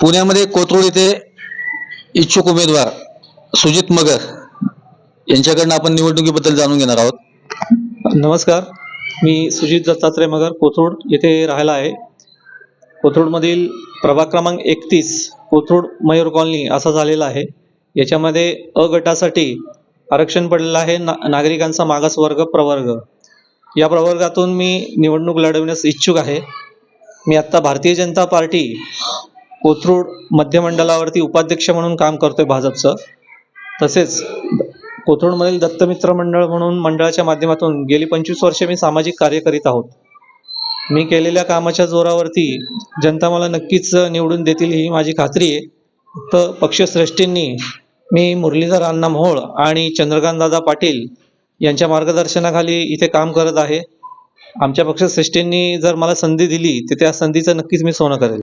पुण्यामध्ये कोथरूड येथे इच्छुक उमेदवार सुजित मगर यांच्याकडून आपण निवडणुकीबद्दल जाणून घेणार आहोत। नमस्कार, मी सुजित दत्तात्रय मगर कोथरूड येथे राहायला आहे। कोथरूडमधील प्रभाग क्रमांक 31 कोथरूड मयूर कॉलनी असा झालेला आहे। याच्यामध्ये अ गटासाठी आरक्षण पडलेलं आहे, नागरिकांचा मागास वर्ग प्रवर्ग। या प्रवर्गातून मी निवडणूक लढवण्यास इच्छुक आहे। मी आता भारतीय जनता पार्टी कोथरूड मध्य मंडळावरती उपाध्यक्ष म्हणून काम करतोय भाजपचं। तसेच कोथरूडमधील दत्तमित्र मंडळ म्हणून मंडळाच्या माध्यमातून गेली 25 वर्षे मी सामाजिक कार्य करीत आहोत। मी केलेल्या कामाच्या जोरावरती जनता मला नक्कीच निवडून देतील ही माझी खात्री आहे। तर पक्षश्रेष्ठींनी मी मुरलीधर अण्णा मोहोळ आणि चंद्रकांत दादा पाटील यांच्या मार्गदर्शनाखाली इथे काम करत आहे। आमच्या पक्षश्रेष्ठींनी जर मला संधी दिली तर त्या संधीचं नक्कीच मी सोनं करेल।